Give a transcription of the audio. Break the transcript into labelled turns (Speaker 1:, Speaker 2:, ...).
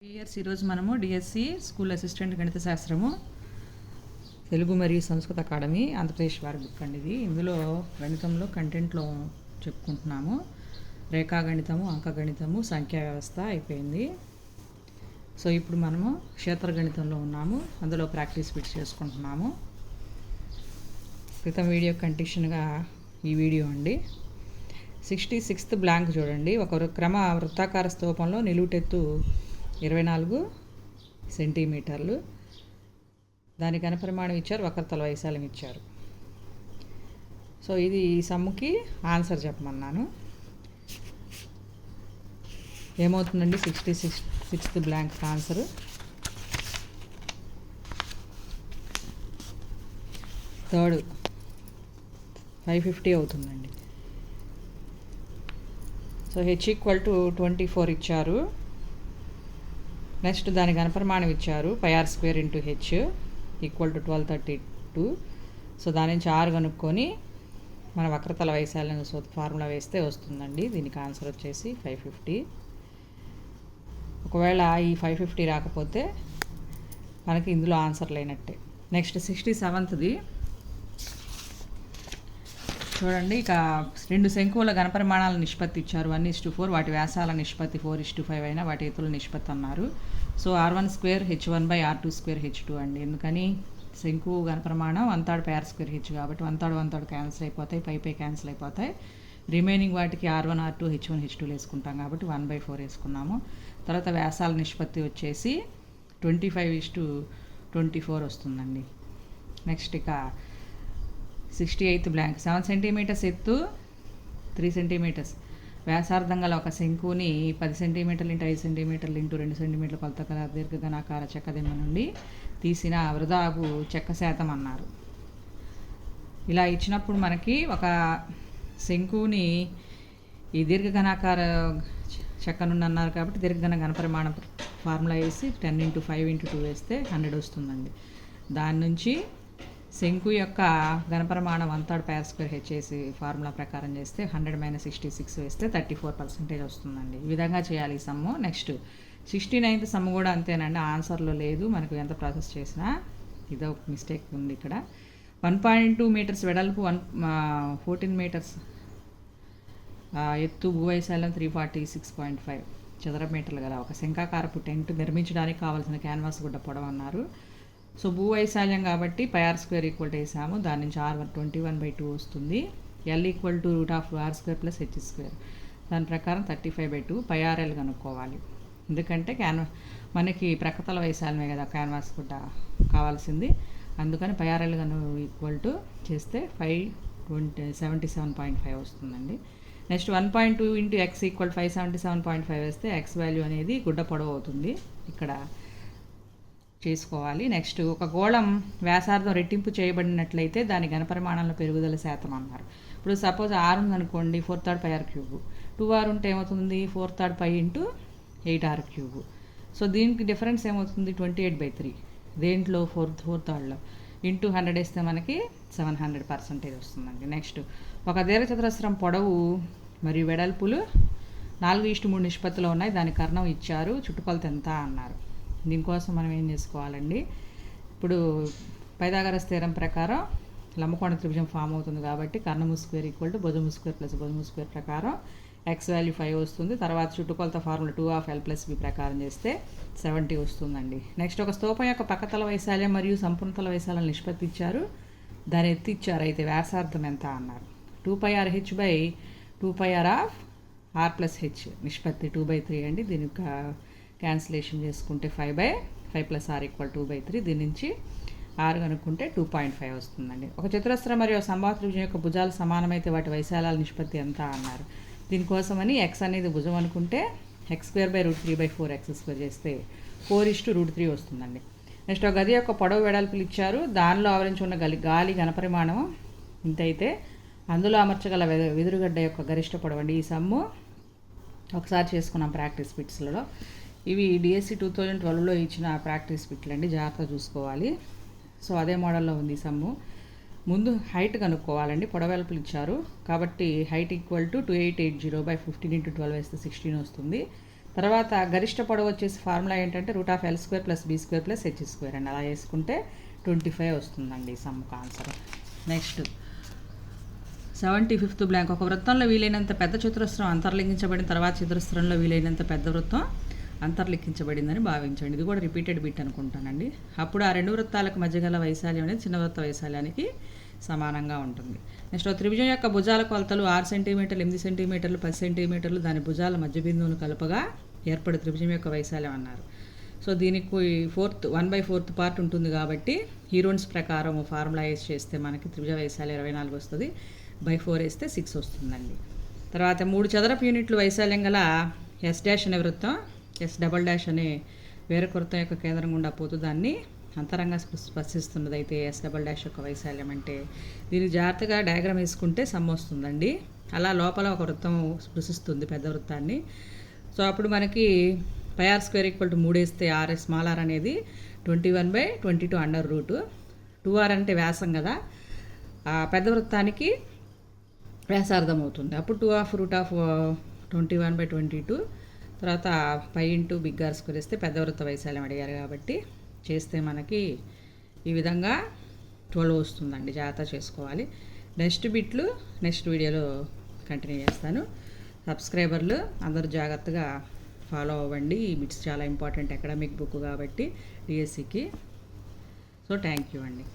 Speaker 1: ఈరోజు మనము DSC school assistant గణిత శాస్త్రము తెలుగు మరియు సంస్కృత అకాడమీ ఆంధ్రప్రదేశ్ వారి బుక్ అండి ఇది. ఇందులో గణితంలో కంటెంట్లో చెప్పుకుంటున్నాము. రేఖాగణితము, అంకగణితము, సంఖ్యా వ్యవస్థ అయిపోయింది. సో ఇప్పుడు మనము క్షేత్ర గణితంలో ఉన్నాము. అందులో ప్రాక్టీస్ బిట్స్ చేసుకుంటున్నాము. క్రితం వీడియో కంటిన్యూషన్గా ఈ వీడియో అండి. 66th బ్లాంక్ చూడండి. ఒక క్రమ వృత్తాకార స్తూపంలో నిలువుటెత్తు 24 సెంటీమీటర్లు, దాని ఘనపరిమాణం ఇచ్చారు, వక్రతల వైశాల్యం ఇచ్చారు. సో ఇది ఈ సమ్ముకి ఆన్సర్ చెప్పమన్నాను. ఏమవుతుందండి 66th బ్లాంక్ ఆన్సరు థర్డ్ 550 అవుతుందండి. సో h = 24 ఇచ్చారు. నెక్స్ట్ దాని ఘనపరిమాణం ఇచ్చారు πr² × h = 1232. సో దాని నుంచి r కనుక్కొని మన వక్రతల వైశాల్యం ఫార్ములా వేస్తే వస్తుందండి. దీనికి ఆన్సర్ వచ్చేసి 550. ఒకవేళ ఈ 550 రాకపోతే మనకి ఇందులో ఆన్సర్ లేనట్టే. నెక్స్ట్ 67th చూడండి. ఇక రెండు శంకువుల ఘనపరిమాణాల నిష్పత్తి ఇచ్చారు 1:4. వాటి వ్యాసాల నిష్పత్తి 4:5 అయినా వాటి ఎత్తుల నిష్పత్తి అన్నారు. సో r1² h1/r2² h2 అండి. ఎందుకని శంకువు ఘనపరిమాణం 1/3 πr² h కాబట్టి 1/3 క్యాన్సిల్ అయిపోతాయి, పై క్యాన్సిల్ అయిపోతాయి. రిమైనింగ్ వాటికి r1 r2 h1 h2 వేసుకుంటాం కాబట్టి 1/4 వేసుకున్నాము. తర్వాత వ్యాసాల నిష్పత్తి వచ్చేసి 25:24 వస్తుందండి. నెక్స్ట్ ఇక 68th బ్లాంక్ 7 సెంటీమీటర్స్ ఎత్తు 3 సెంటీమీటర్స్ వ్యాసార్థం గల ఒక శంకుని 10 సెంటీమీటర్లు × 5 సెంటీమీటర్లు × 2 సెంటీమీటర్ల కొలత గల దీర్ఘఘనాకార చెక్కదిమ్మ నుండి తీసిన వృధాగు చెక్క శాతం అన్నారు. ఇలా ఇచ్చినప్పుడు మనకి ఒక శంకుని ఈ దీర్ఘఘనాకార చెక్క నుండి అన్నారు కాబట్టి దీర్ఘఘన ఘనపరిమాణం ఫార్ములా వేసి 10 × 5 × 2 వేస్తే 100 వస్తుందండి. దాని నుంచి శంకు యొక్క ఘనపరిమాణం 1/3 πr² h వేసి ఫార్ములా ప్రకారం చేస్తే 100 - 66 వేస్తే 34% వస్తుందండి. ఈ విధంగా చేయాలి ఈ సమ్ము. నెక్స్ట్ 69th సమ్ము కూడా అంతేనండి. ఆన్సర్లో లేదు, మనకు ఎంత ప్రాసెస్ చేసినా ఇదో మిస్టేక్ ఉంది ఇక్కడ. 1.2 మీటర్స్ వెడల్పు 14 మీటర్స్ ఎత్తు భూవైశాల్యం 346.5 చదరపు మీటర్లు గల ఒక శంఖాకారపు టెంట్ నిర్మించడానికి కావాల్సిన క్యాన్వాస్ గుడ్డ పొడవు అన్నారు. సో భూవైశాల్యం కాబట్టి πr² = వేసాము. దాని నుంచి r 21/2 వస్తుంది. l = √r² + h². దాని ప్రకారం 35/2. πrl కనుక్కోవాలి. ఎందుకంటే మనకి ప్రకృతల వైశాల్యమే కదా క్యాన్వాస్ గుడ్డ కావాల్సింది. అందుకని πrl = చేస్తే 577.5 వస్తుందండి. నెక్స్ట్ 1.2 × x = 577.5 వేస్తే x వాల్యూ అనేది గుడ్డ పొడవు అవుతుంది. ఇక్కడ చేసుకోవాలి. నెక్స్ట్ ఒక గోళం వ్యాసార్థం రెట్టింపు చేయబడినట్లయితే దాని ఘనపరిమాణంలో పెరుగుదల శాతం అన్నారు. ఇప్పుడు సపోజ్ r ఉందనుకోండి 4/3 πr³. 2r ఉంటే ఏమవుతుంది 4/3 π × 8r³. సో దీనికి డిఫరెన్స్ ఏమవుతుంది 28/3. దేంట్లో 4/3లో ఇంటూ 100 వేస్తే మనకి 700% వస్తుందండి. నెక్స్ట్ ఒక దీర్ఘచతురస్రం పొడవు మరియు వెడల్పులు 4:3 నిష్పత్తిలో ఉన్నాయి. దాని కర్ణం ఇచ్చారు, చుట్టుకొలత ఎంత అన్నారు. దీనికోసం మనం ఏం చేసుకోవాలండి, ఇప్పుడు పైథాగరస్ థీరం ప్రకారం లంబకోణ త్రిభుజం ఫామ్ అవుతుంది కాబట్టి కర్ణము స్క్వేర్ = భుజము స్క్వేర్ + భుజము స్క్వేర్ ప్రకారం x వాల్యూ 5 వస్తుంది. తర్వాత చుట్టుకొలత ఫార్ములా 2 l + b ప్రకారం చేస్తే 70 వస్తుందండి. నెక్స్ట్ ఒక స్తూపం యొక్క పక్కతల వైశాల్యం మరియు సంపూర్ణతల వైశాల్యం నిష్పత్తి ఇచ్చారు, దాని ఎత్తి ఇచ్చారు. అయితే వ్యాసార్థం ఎంత అన్నారు. 2πrh/2πr + h నిష్పత్తి 2/3 అండి. దీనికి క్యాన్సిలేషన్ చేసుకుంటే 5/5 + r = 2/3. దీని నుంచి r కనుక్కుంటే 2.5 వస్తుందండి. ఒక చతురస్రం మరియు సంబాహు త్రిభుజం యొక్క భుజాలు సమానమైతే వాటి వైశాల్యాల నిష్పత్తి ఎంత అన్నారు. దీనికోసమని x అనేది భుజం అనుకుంటే x²/√3/4 x² చేస్తే 4:√3 వస్తుందండి. నెక్స్ట్ ఒక గది యొక్క పొడవు వెడల్పులు ఇచ్చారు, దానిలో ఆవరించి ఉన్న గాలి ఘనపరిమాణం ఇంతైతే అందులో అమర్చగల వెదురుగడ్డ యొక్క గరిష్ట పొడవు అండి. ఈ సమ్ము ఒకసారి చేసుకున్నాం ప్రాక్టీస్ బిట్స్లలో. ఇవి డిఎస్సి 2012లో ఇచ్చిన ప్రాక్టీస్ బిట్లు అండి, జాగ్రత్తగా చూసుకోవాలి. సో అదే మోడల్లో ఉంది ఈ సమ్ము. ముందు హైట్ కనుక్కోవాలండి. పొడవెల్పులు ఇచ్చారు కాబట్టి హైట్ = 2880/15 × 12 వేస్తే 16 వస్తుంది. తర్వాత గరిష్ట పొడవు వచ్చేసి ఫార్ములా ఏంటంటే √L² + B² + H² అండి. అలా వేసుకుంటే 25 వస్తుందండి సమ్కు ఆన్సర్. Next 75th blank. ఒక వృత్తంలో వీలైనంత పెద్ద చతురస్రం అంతర్లింగించబడిన తర్వాత చతురస్రంలో వీలైనంత పెద్ద వృత్తం అంతర్లిఖించబడిందని భావించండి. ఇది కూడా రిపీటెడ్ బిట్ అనుకుంటానండి. అప్పుడు ఆ రెండు వృత్తాలకు మధ్య గల వైశాల్యం అనేది చిన్న వృత్త వైశాల్యానికి సమానంగా ఉంటుంది. నెక్స్ట్ త్రిభుజం యొక్క భుజాల కొలతలు 6 సెంటీమీటర్లు, 8 సెంటీమీటర్లు, 10 సెంటీమీటర్లు దాని భుజాల మధ్య బిందువును కలపగా ఏర్పడే త్రిభుజం యొక్క వైశాల్యం అన్నారు. సో దీనికి 1/4 పార్ట్ ఉంటుంది కాబట్టి హీరోన్స్ ప్రకారం ఫార్ములా వేసి చేస్తే మనకి త్రిభుజ వైశాల్యం 24 వస్తుంది. 4 వేస్తే 6 వస్తుందండి. తర్వాత 3 చదరపు యూనిట్లు వైశాల్యం గల S' అనే వృత్తం S" అనే వేరొక వృత్తం యొక్క కేంద్రం గుండా పోతూ దాన్ని అంతరంగా స్పర్శిస్తున్నది అయితే S" యొక్క వైశాల్యం అంటే దీనికి జాగ్రత్తగా డయాగ్రామ్ వేసుకుంటే సమ్ వస్తుందండి. అలా లోపల ఒక వృత్తం స్పృశిస్తుంది పెద్ద వృత్తాన్ని. సో అప్పుడు మనకి πr² = 3 వేస్తే స్మాల్ r అనేది 21/22 √. 2r అంటే వ్యాసం కదా, ఆ పెద్ద వృత్తానికి వ్యాసార్థం అవుతుంది. అప్పుడు 2/√21/22 తర్వాత π × బిగ్ R² వేస్తే పెద్ద వృత్త వైశాల్యం అడిగారు కాబట్టి చేస్తే మనకి ఈ విధంగా 12 వస్తుందండి. జాగ్రత్త చేసుకోవాలి. నెక్స్ట్ బిట్లు నెక్స్ట్ వీడియోలో కంటిన్యూ చేస్తాను. సబ్స్క్రైబర్లు అందరూ జాగ్రత్తగా ఫాలో అవ్వండి. ఈ బిట్స్ చాలా ఇంపార్టెంట్ అకాడమిక్ బుక్ కాబట్టి డిఎస్సికి. సో థ్యాంక్ యూ అండి.